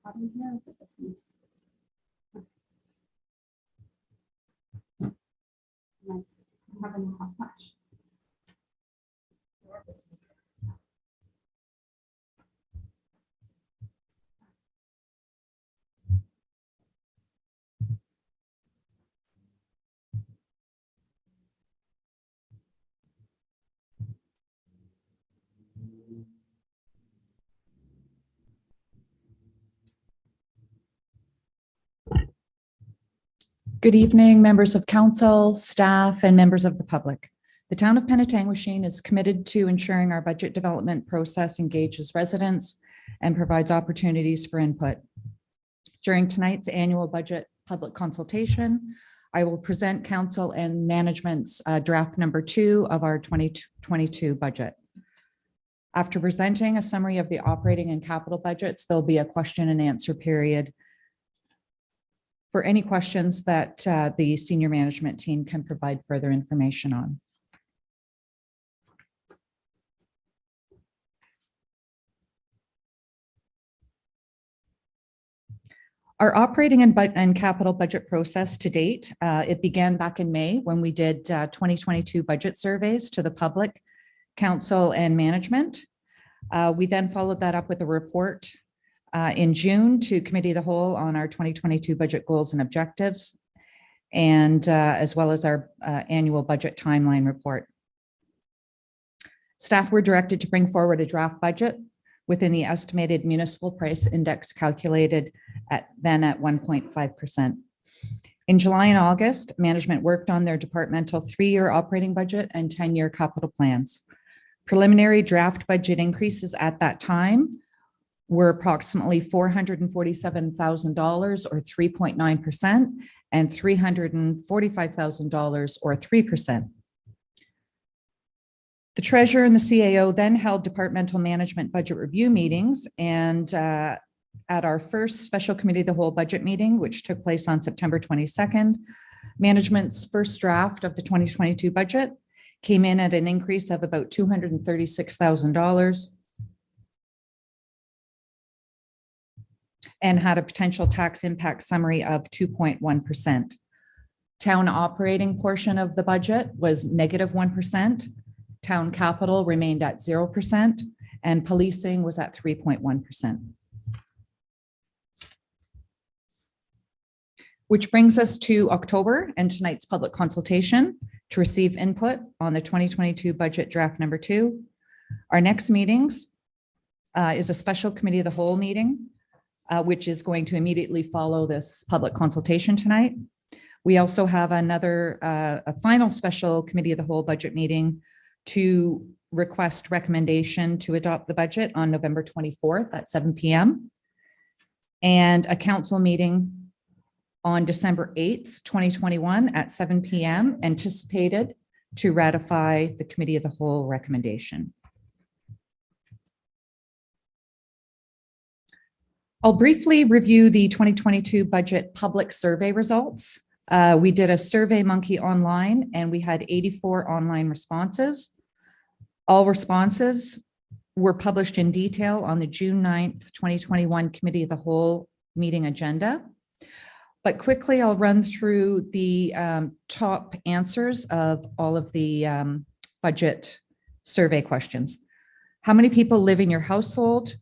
button here? Is it this one? I haven't had much. Good evening, members of council, staff, and members of the public. The town of Penetanguishene is committed to ensuring our budget development process engages residents and provides opportunities for input. During tonight's annual budget public consultation, I will present council and management's draft number 2 of our 2022 budget. After presenting a summary of the operating and capital budgets, there'll be a question and answer period for any questions that the senior management team can provide further information on. Our operating and capital budget process to date, it began back in May when we did 2022 budget surveys to the public, council, and management. We then followed that up with a report in June to Committee of the Whole on our 2022 budget goals and objectives, and as well as our annual budget timeline report. Staff were directed to bring forward a draft budget within the estimated municipal price index calculated at 1.5%. In July and August, management worked on their departmental 3-year operating budget and 10-year capital plans. Preliminary draft budget increases at that time were approximately $447,000 or 3.9% and $345,000 or 3%. The treasurer and the CAO then held departmental management budget review meetings, and at our first special committee of the whole budget meeting, which took place on September 22nd, management's first draft of the 2022 budget came in at an increase of about $236,000 and had a potential tax impact summary of 2.1%. Town operating portion of the budget was negative 1%. Town capital remained at 0%, and policing was at 3.1%. Which brings us to October and tonight's public consultation to receive input on the 2022 budget draft number 2. Our next meetings is a special committee of the whole meeting, which is going to immediately follow this public consultation tonight. We also have another, a final special committee of the whole budget meeting to request recommendation to adopt the budget on November 24th at 7 p.m. and a council meeting on December 8th, 2021 at 7 p.m. anticipated to ratify the committee of the whole recommendation. I'll briefly review the 2022 budget public survey results. We did a Survey Monkey online and we had 84 online responses. All responses were published in detail on the June 9th, 2021 Committee of the Whole meeting agenda. But quickly, I'll run through the top answers of all of the budget survey questions. How many people live in your household?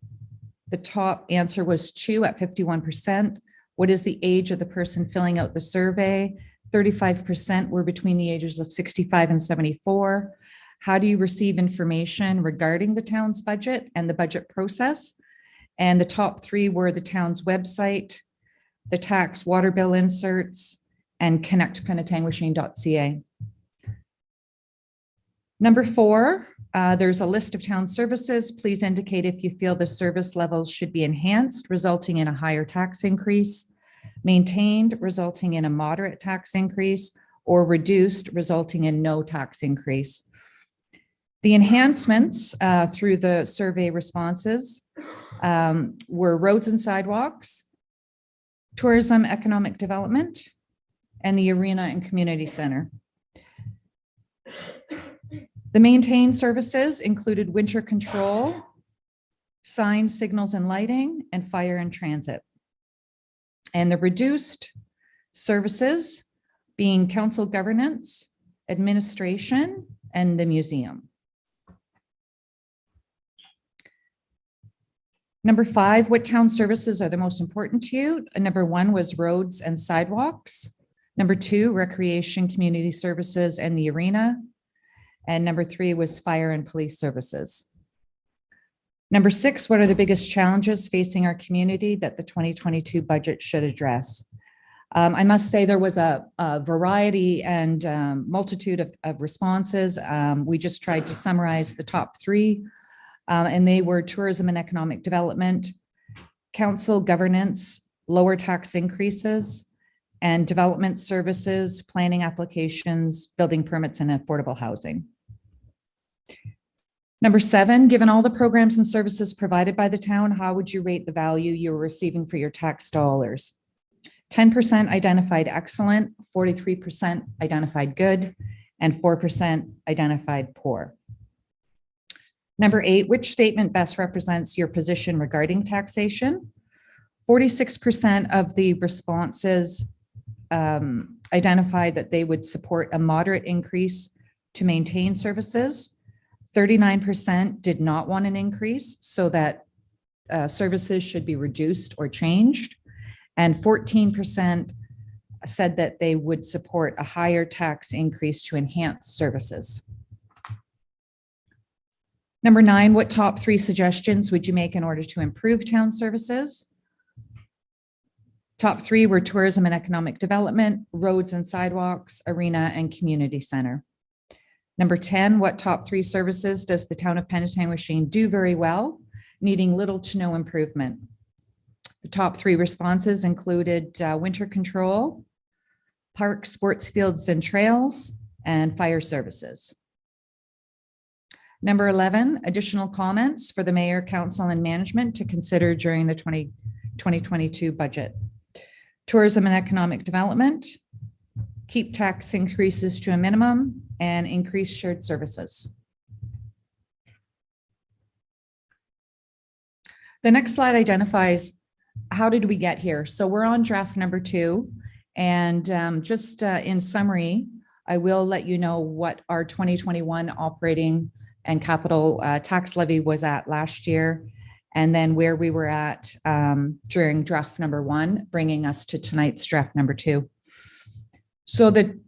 The top answer was 2 at 51%. What is the age of the person filling out the survey? 35% were between the ages of 65 and 74. How do you receive information regarding the town's budget and the budget process? And the top 3 were the town's website, the tax water bill inserts, and connectpenetanguishene.ca. Number 4, there's a list of town services. Please indicate if you feel the service levels should be enhanced, resulting in a higher tax increase, maintained, resulting in a moderate tax increase, or reduced, resulting in no tax increase. The enhancements through the survey responses were roads and sidewalks, tourism, economic development, and the arena and community center. The maintained services included winter control, signs, signals, and lighting, and fire and transit. And the reduced services being council governance, administration, and the museum. Number 5, what town services are the most important to you? Number 1 was roads and sidewalks. Number 2, recreation, community services, and the arena. And number 3 was fire and police services. Number 6, what are the biggest challenges facing our community that the 2022 budget should address? I must say there was a variety and multitude of responses. We just tried to summarize the top 3, and they were tourism and economic development, council governance, lower tax increases, and development services, planning applications, building permits, and affordable housing. Number 7, given all the programs and services provided by the town, how would you rate the value you're receiving for your tax dollars? 10% identified excellent, 43% identified good, and 4% identified poor. Number 8, which statement best represents your position regarding taxation? 46% of the responses identified that they would support a moderate increase to maintain services. 39% did not want an increase, so that services should be reduced or changed. And 14% said that they would support a higher tax increase to enhance services. Number 9, what top 3 suggestions would you make in order to improve town services? Top 3 were tourism and economic development, roads and sidewalks, arena, and community center. Number 10, what top 3 services does the town of Penetanguishene do very well, needing little to no improvement? The top 3 responses included winter control, park, sports fields and trails, and fire services. Number 11, additional comments for the mayor, council, and management to consider during the 2022 budget. Tourism and economic development, keep tax increases to a minimum, and increase shared services. The next slide identifies how did we get here. So we're on draft number 2, and just in summary, I will let you know what our 2021 operating and capital tax levy was at last year, and then where we were at during draft number 1, bringing us to tonight's draft number 2. So the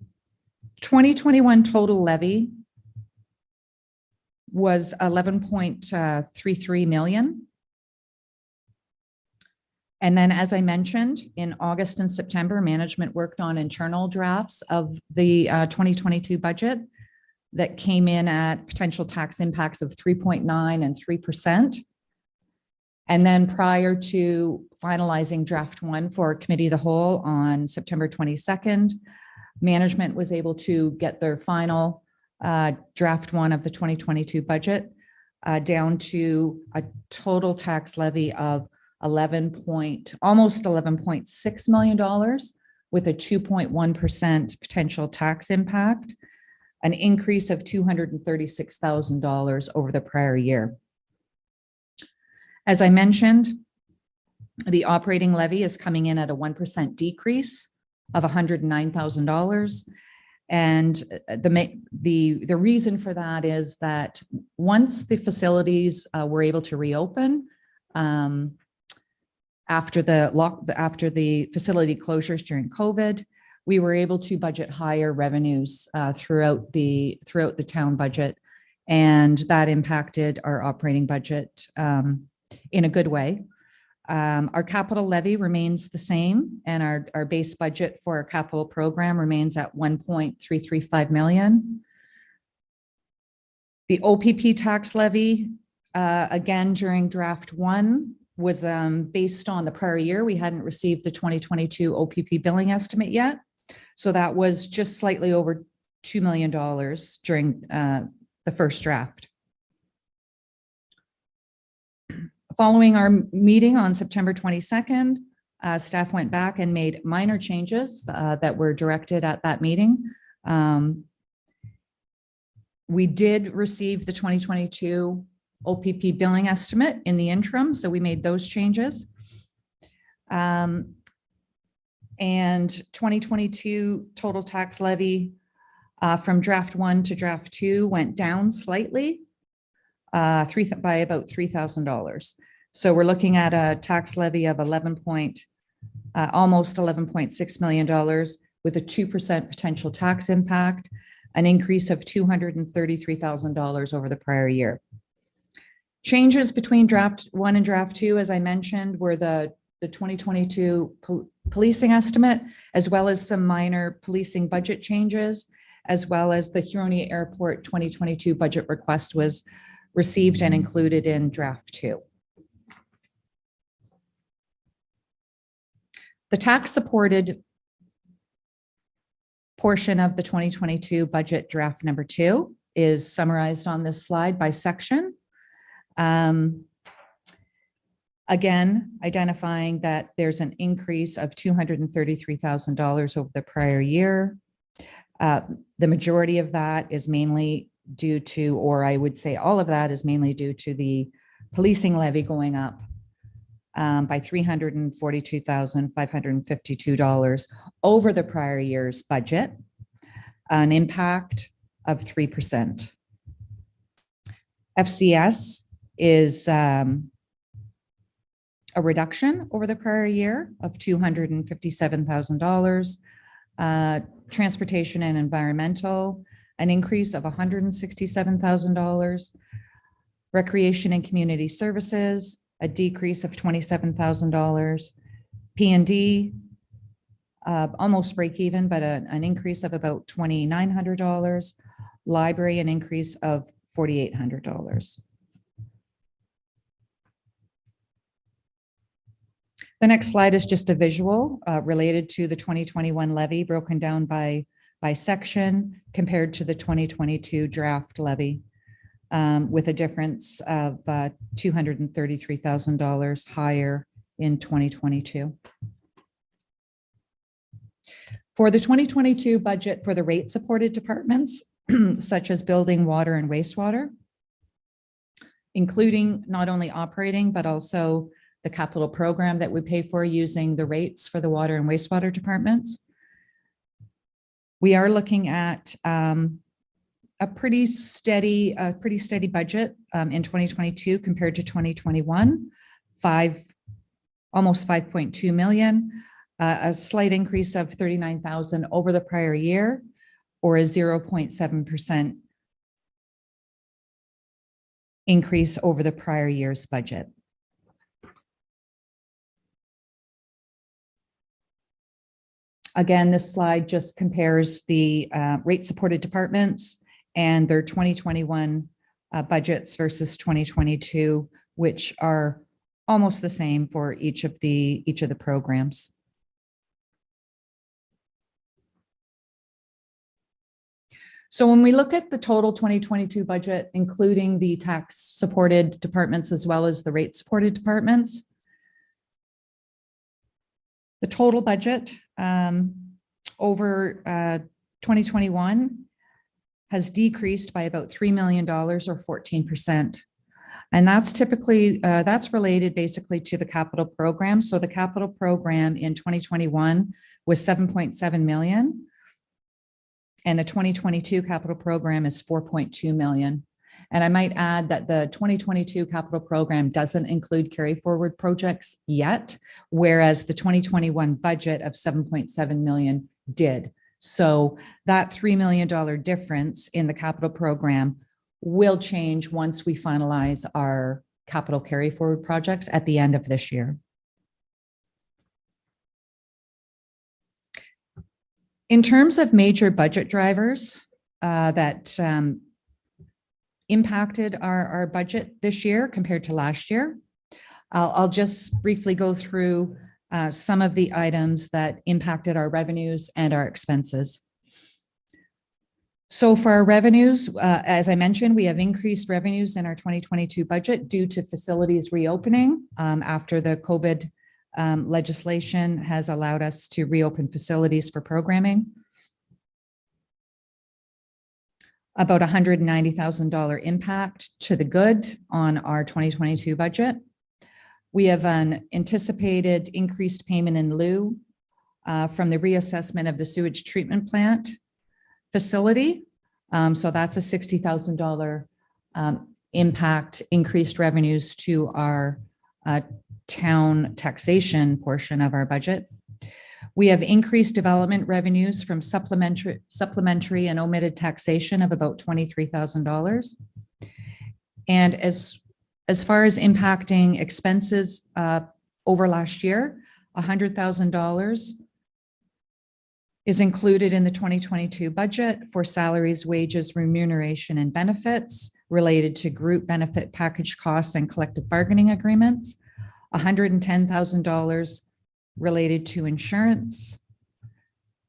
2021 total levy was 11.33 million. And then, as I mentioned, in August and September, management worked on internal drafts of the 2022 budget that came in at potential tax impacts of 3.9 and 3%. And then prior to finalizing draft 1 for committee of the whole on September 22nd, management was able to get their final draft 1 of the 2022 budget down to a total tax levy of almost $11.6 million with a 2.1% potential tax impact, an increase of $236,000 over the prior year. As I mentioned, the operating levy is coming in at a 1% decrease of $109,000. And the reason for that is that once the facilities were able to reopen, after the facility closures during COVID, we were able to budget higher revenues throughout the town budget, and that impacted our operating budget in a good way. Our capital levy remains the same, and our base budget for our capital program remains at 1.335 million. The OPP tax levy, again, during draft 1, was based on the prior year. We hadn't received the 2022 OPP billing estimate yet. So that was just slightly over $2 million during the first draft. Following our meeting on September 22nd, staff went back and made minor changes that were directed at that meeting. We did receive the 2022 OPP billing estimate in the interim, so we made those changes. And 2022 total tax levy from draft 1 to draft 2 went down slightly by about $3,000. So we're looking at a tax levy of almost $11.6 million with a 2% potential tax impact, an increase of $233,000 over the prior year. Changes between draft 1 and draft 2, as I mentioned, were the 2022 policing estimate, as well as some minor policing budget changes, as well as the Huronia Airport 2022 budget request was received and included in draft 2. The tax supported portion of the 2022 budget draft number 2 is summarized on this slide by section. Again, identifying that there's an increase of $233,000 over the prior year. The majority of that is mainly due to, or I would say all of that is mainly due to the policing levy going up by $342,552 over the prior year's budget, an impact of 3%. FCS is a reduction over the prior year of $257,000. Transportation and environmental, an increase of $167,000. Recreation and community services, a decrease of $27,000. P&D, almost break even, but an increase of about $2,900. Library, an increase of $4,800. The next slide is just a visual related to the 2021 levy broken down by section compared to the 2022 draft levy, with a difference of $233,000 higher in 2022. For the 2022 budget for the rate supported departments, such as building, water, and wastewater, including not only operating, but also the capital program that we pay for using the rates for the water and wastewater departments. We are looking at a pretty steady budget in 2022 compared to 2021, almost 5.2 million, a slight increase of 39,000 over the prior year, or a 0.7% increase over the prior year's budget. Again, this slide just compares the rate supported departments and their 2021 budgets versus 2022, which are almost the same for each of the programs. So when we look at the total 2022 budget, including the tax supported departments as well as the rate supported departments, the total budget over 2021 has decreased by about $3 million or 14%. And that's typically, that's related basically to the capital program. So the capital program in 2021 was 7.7 million. And the 2022 capital program is 4.2 million. And I might add that the 2022 capital program doesn't include carry forward projects yet, whereas the 2021 budget of 7.7 million did. So that $3 million difference in the capital program will change once we finalize our capital carry forward projects at the end of this year. In terms of major budget drivers that impacted our budget this year compared to last year, I'll just briefly go through some of the items that impacted our revenues and our expenses. So for our revenues, as I mentioned, we have increased revenues in our 2022 budget due to facilities reopening after the COVID legislation has allowed us to reopen facilities for programming. About $190,000 impact to the good on our 2022 budget. We have an anticipated increased payment in lieu from the reassessment of the sewage treatment plant facility. So that's a $60,000 impact, increased revenues to our town taxation portion of our budget. We have increased development revenues from supplementary and omitted taxation of about $23,000. And as far as impacting expenses over last year, $100,000 is included in the 2022 budget for salaries, wages, remuneration, and benefits related to group benefit package costs and collective bargaining agreements. $110,000 related to insurance,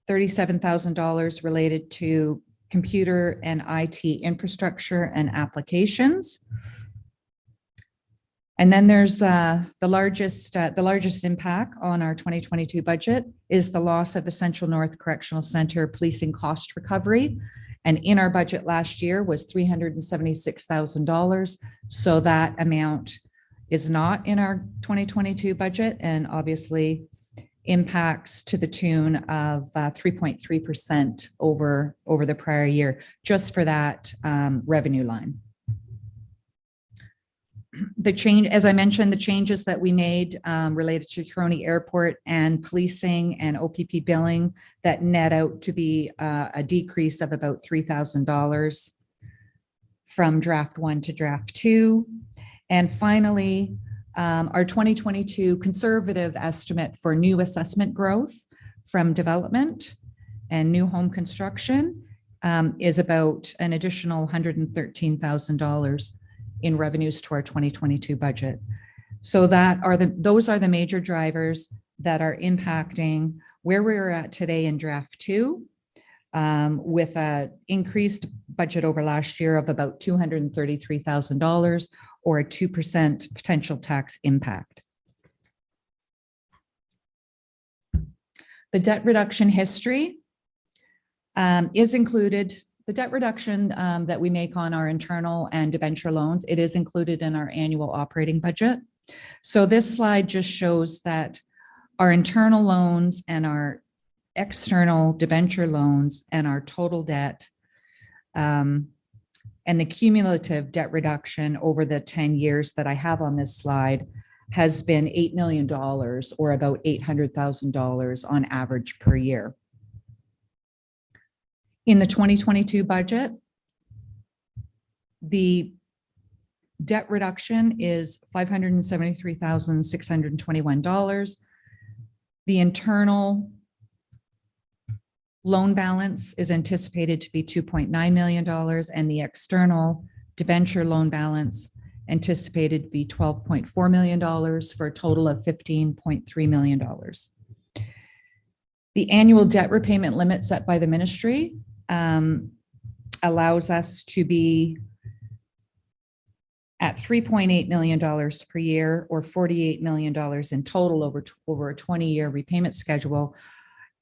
$37,000 related to computer and IT infrastructure and applications. And then there's the largest impact on our 2022 budget is the loss of the Central North Correctional Center policing cost recovery. And in our budget last year was $376,000. So that amount is not in our 2022 budget and obviously impacts to the tune of 3.3% over the prior year, just for that revenue line. The change, as I mentioned, the changes that we made related to Crony Airport and policing and OPP billing that net out to be a decrease of about $3,000 from draft 1 to draft 2. And finally, our 2022 conservative estimate for new assessment growth from development and new home construction is about an additional $113,000 in revenues to our 2022 budget. So those are the major drivers that are impacting where we're at today in draft 2, with an increased budget over last year of about $233,000 or a 2% potential tax impact. The debt reduction history is included. The debt reduction that we make on our internal and debenture loans, it is included in our annual operating budget. So this slide just shows that our internal loans and our external debenture loans and our total debt and the cumulative debt reduction over the 10 years that I have on this slide has been $8 million or about $800,000 on average per year. In the 2022 budget, the debt reduction is $573,621. The internal loan balance is anticipated to be $2.9 million, and the external debenture loan balance anticipated to be $12.4 million for a total of $15.3 million. The annual debt repayment limit set by the ministry allows us to be at $3.8 million per year or $48 million in total over a 20-year repayment schedule.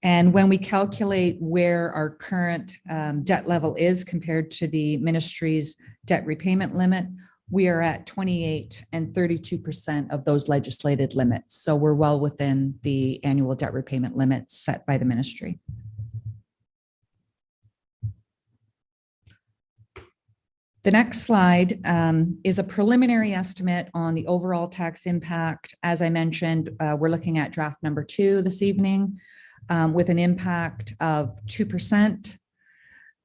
And when we calculate where our current debt level is compared to the ministry's debt repayment limit, we are at 28 and 32% of those legislated limits. So we're well within the annual debt repayment limits set by the ministry. The next slide is a preliminary estimate on the overall tax impact. As I mentioned, we're looking at draft number 2 this evening with an impact of 2%.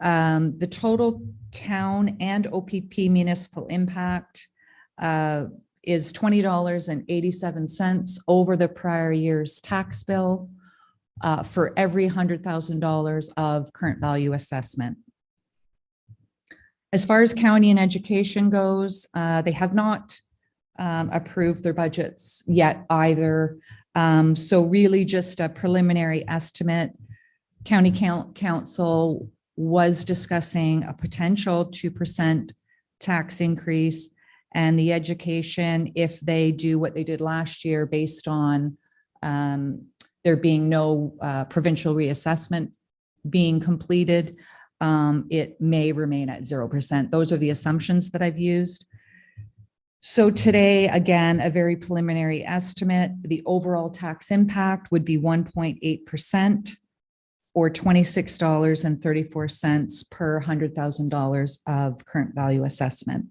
The total town and OPP municipal impact is $20.87 over the prior year's tax bill for every $100,000 of current value assessment. As far as county and education goes, they have not approved their budgets yet either. So really just a preliminary estimate. County Council was discussing a potential 2% tax increase, and the education, if they do what they did last year based on there being no provincial reassessment being completed, it may remain at 0%. Those are the assumptions that I've used. So today, again, a very preliminary estimate, the overall tax impact would be 1.8% or $26.34 per $100,000 of current value assessment.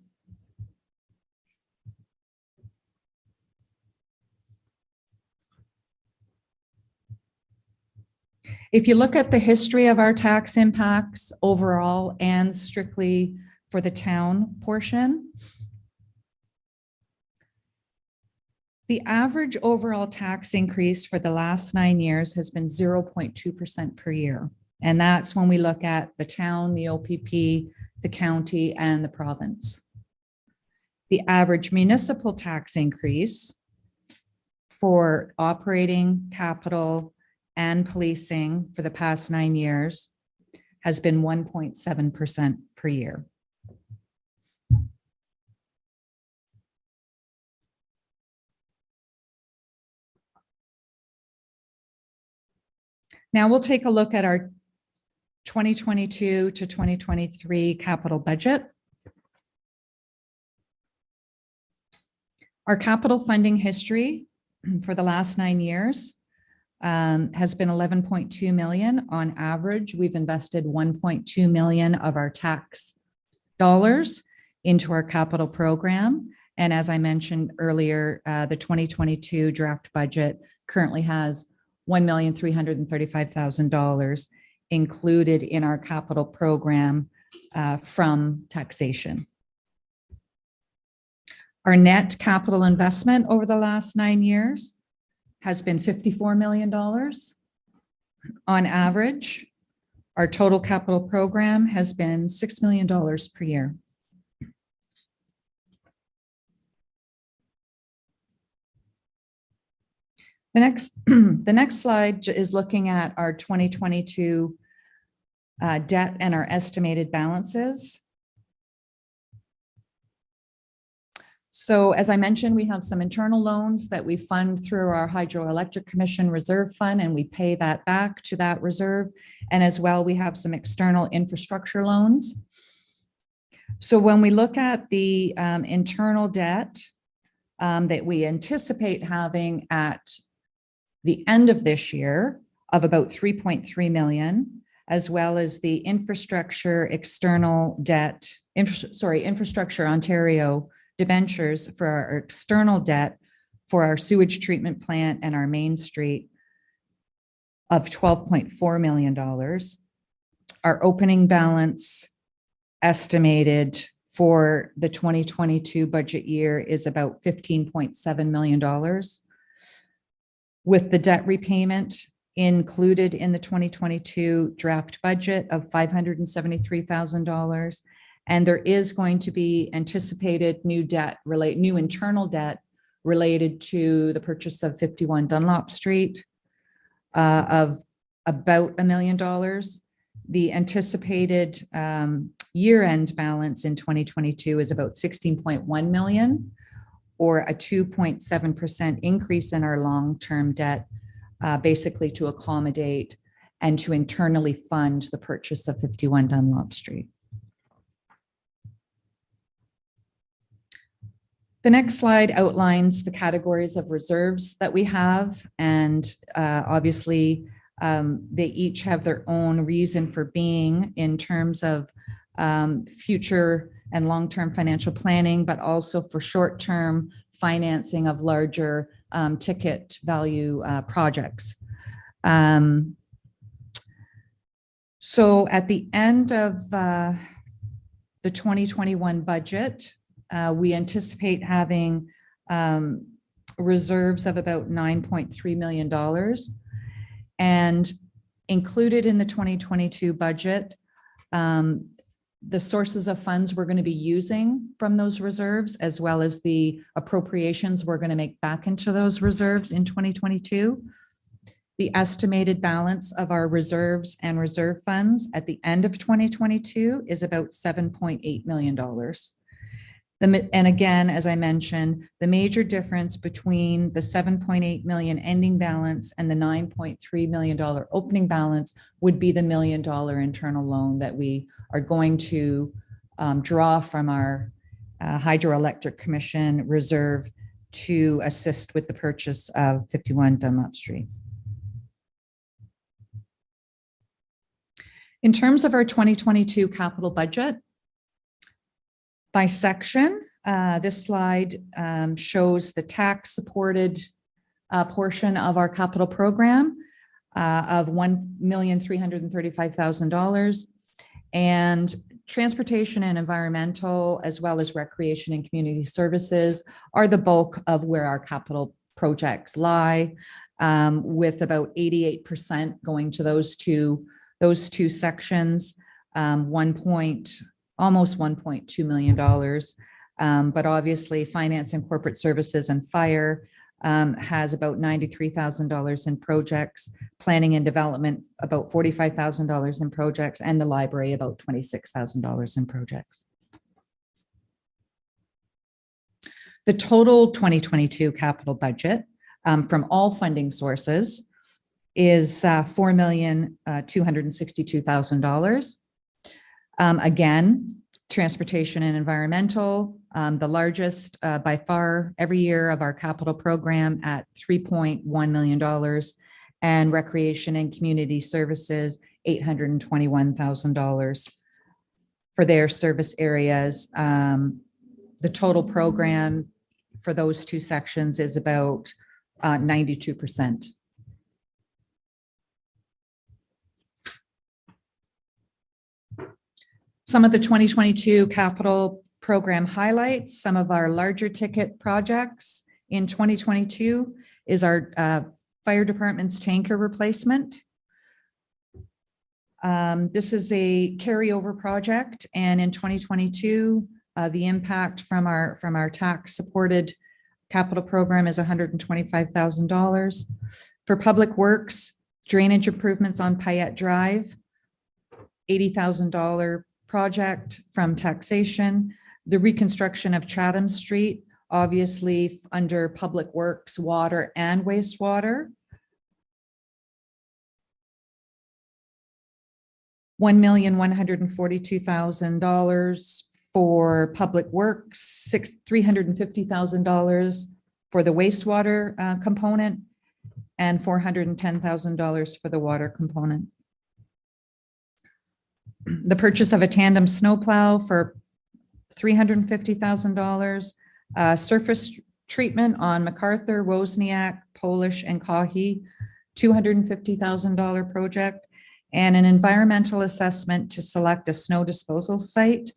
If you look at the history of our tax impacts overall and strictly for the town portion, the average overall tax increase for the last 9 years has been 0.2% per year. And that's when we look at the town, the OPP, the county, and the province. The average municipal tax increase for operating, capital, and policing for the past 9 years has been 1.7% per year. Now we'll take a look at our 2022 to 2023 capital budget. Our capital funding history for the last 9 years has been 11.2 million. On average, we've invested 1.2 million of our tax dollars into our capital program. And as I mentioned earlier, the 2022 draft budget currently has $1,335,000 included in our capital program from taxation. Our net capital investment over the last 9 years has been $54 million. On average, our total capital program has been $6 million per year. The next slide is looking at our 2022 debt and our estimated balances. So as I mentioned, we have some internal loans that we fund through our Hydroelectric Commission Reserve Fund, and we pay that back to that reserve. And as well, we have some external infrastructure loans. So when we look at the internal debt that we anticipate having at the end of this year of about 3.3 million, as well as the infrastructure external debt, Infrastructure Ontario debentures for our external debt for our sewage treatment plant and our Main Street of $12.4 million. Our opening balance estimated for the 2022 budget year is about $15.7 million. With the debt repayment included in the 2022 draft budget of $573,000. And there is going to be anticipated new internal debt related to the purchase of 51 Dunlop Street of about $1 million. The anticipated year-end balance in 2022 is about 16.1 million, or a 2.7% increase in our long-term debt, basically to accommodate and to internally fund the purchase of 51 Dunlop Street. The next slide outlines the categories of reserves that we have, and obviously they each have their own reason for being in terms of future and long-term financial planning, but also for short-term financing of larger ticket value projects. So at the end of the 2021 budget, we anticipate having reserves of about $9.3 million. And included in the 2022 budget, the sources of funds we're going to be using from those reserves, as well as the appropriations we're going to make back into those reserves in 2022. The estimated balance of our reserves and reserve funds at the end of 2022 is about $7.8 million. And again, as I mentioned, the major difference between the 7.8 million ending balance and the $9.3 million opening balance would be the $1 million internal loan that we are going to draw from our Hydroelectric Commission reserve to assist with the purchase of 51 Dunlop Street. In terms of our 2022 capital budget, by section, this slide shows the tax-supported portion of our capital program of $1,335,000, and transportation and environmental, as well as recreation and community services, are the bulk of where our capital projects lie, with about 88% going to those two sections, almost $1.2 million. But obviously, finance and corporate services and fire has about $93,000 in projects, planning and development about $45,000 in projects, and the library about $26,000 in projects. The total 2022 capital budget from all funding sources is $4,262,000. Again, transportation and environmental, the largest by far every year of our capital program at $3.1 million, and recreation and community services, $821,000 for their service areas. The total program for those two sections is about 92%. Some of the 2022 capital program highlights, some of our larger ticket projects in 2022 is our fire department's tanker replacement. This is a carryover project, and in 2022, the impact from our tax supported capital program is $125,000. For public works, drainage improvements on Payette Drive, $80,000 project from taxation. The reconstruction of Chatham Street, obviously under public works, water and wastewater. $1,142,000 for public works, $350,000 for the wastewater component, and $410,000 for the water component. The purchase of a tandem snowplow for $350,000, surface treatment on MacArthur, Wozniak, Polish, and Kahi, $250,000 project, and an environmental assessment to select a snow disposal site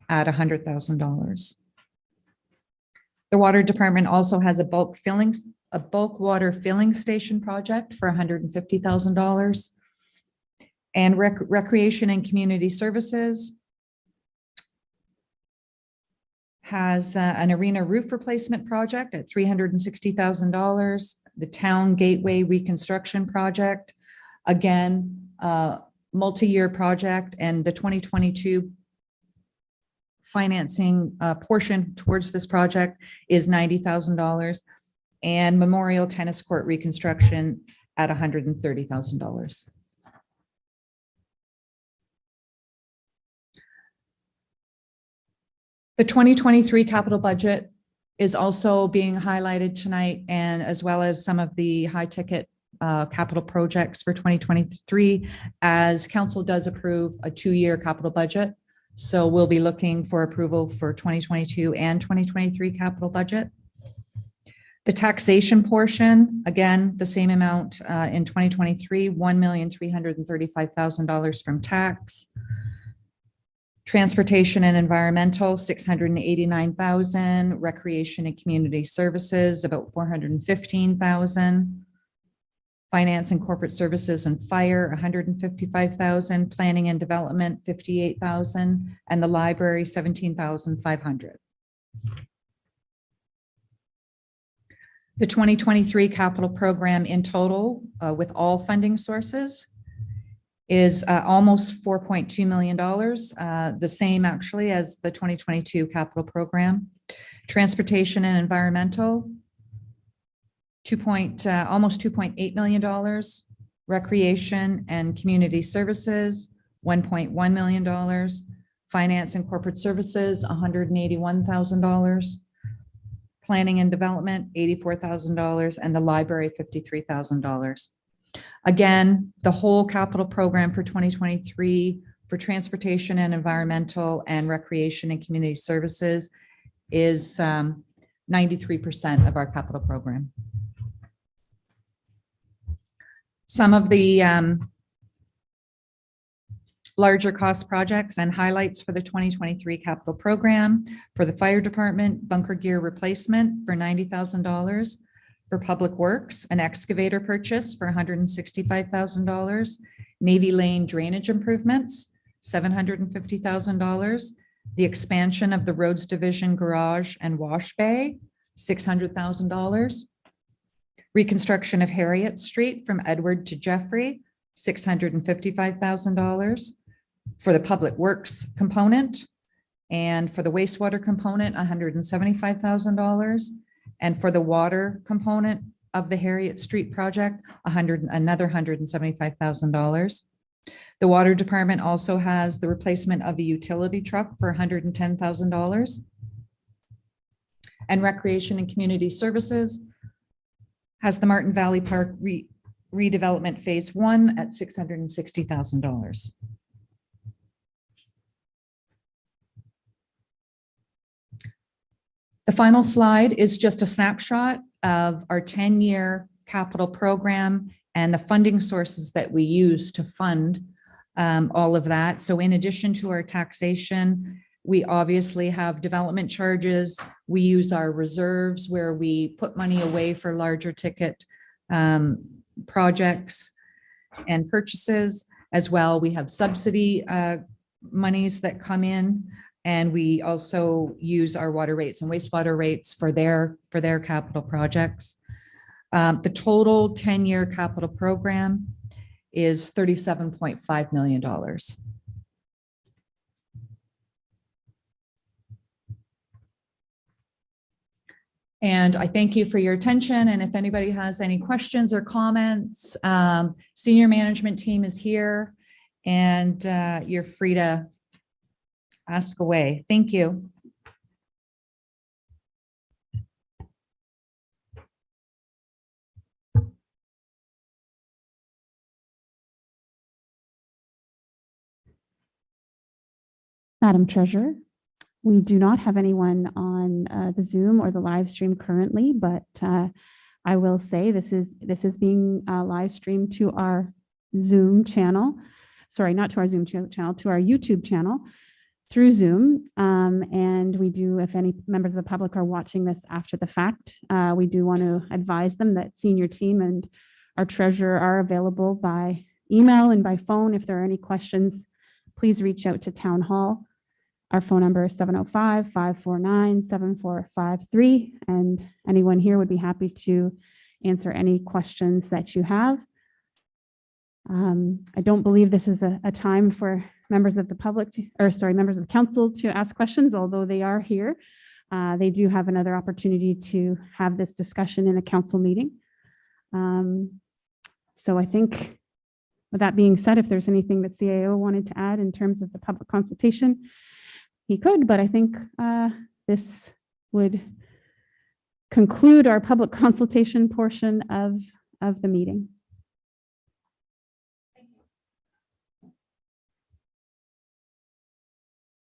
at $100,000. The water department also has a bulk water filling station project for $150,000. And recreation and community services has an arena roof replacement project at $360,000. The town gateway reconstruction project, again, multi-year project, and the 2022 financing portion towards this project is $90,000, and Memorial Tennis Court reconstruction at $130,000. The 2023 capital budget is also being highlighted tonight, and as well as some of the high ticket capital projects for 2023, as council does approve a 2-year capital budget. So we'll be looking for approval for 2022 and 2023 capital budget. The taxation portion, again, the same amount in 2023, $1,335,000 from tax. Transportation and environmental, $689,000. Recreation and community services, about $415,000. Finance and corporate services and fire, $155,000. Planning and development, $58,000, and the library, $17,500. The 2023 capital program in total, with all funding sources, is almost $4.2 million, the same actually as the 2022 capital program. Transportation and environmental, almost $2.8 million. Recreation and community services, $1.1 million. Finance and Corporate Services, $181,000. Planning and Development, $84,000, and the library, $53,000. Again, the whole capital program for 2023 for transportation and environmental and recreation and community services is 93% of our capital program. Some of the larger cost projects and highlights for the 2023 capital program: for the fire department, bunker gear replacement for $90,000. For public works, an excavator purchase for $165,000. Navy Lane drainage improvements, $750,000. The expansion of the roads division garage and wash bay, $600,000. Reconstruction of Harriet Street from Edward to Jeffrey, $655,000. For the public works component, and for the wastewater component, $175,000. And for the water component of the Harriet Street project, another $175,000. The water department also has the replacement of a utility truck for $110,000. And recreation and community services has the Martin Valley Park redevelopment phase 1 at $660,000. The final slide is just a snapshot of our 10-year capital program and the funding sources that we use to fund all of that. So in addition to our taxation, we obviously have development charges. We use our reserves where we put money away for larger ticket projects and purchases as well. We have subsidy monies that come in. And we also use our water rates and wastewater rates for their capital projects. The total 10-year capital program is $37.5 million. And I thank you for your attention. And if anybody has any questions or comments, senior management team is here, and you're free to ask away. Thank you. Madam Treasurer, we do not have anyone on the Zoom or the live stream currently, but I will say this is being live streamed to our Zoom channel. Sorry, not to our Zoom channel, to our YouTube channel through Zoom. And we do, if any members of the public are watching this after the fact, we do want to advise them that senior team and our treasurer are available by email and by phone. If there are any questions, please reach out to Town Hall. Our phone number is 705-549-7453. And anyone here would be happy to answer any questions that you have. I don't believe this is a time for members of the public, members of council to ask questions, although they are here. They do have another opportunity to have this discussion in a council meeting. So I think with that being said, if there's anything that CAO wanted to add in terms of the public consultation, he could, but I think this would conclude our public consultation portion of the meeting.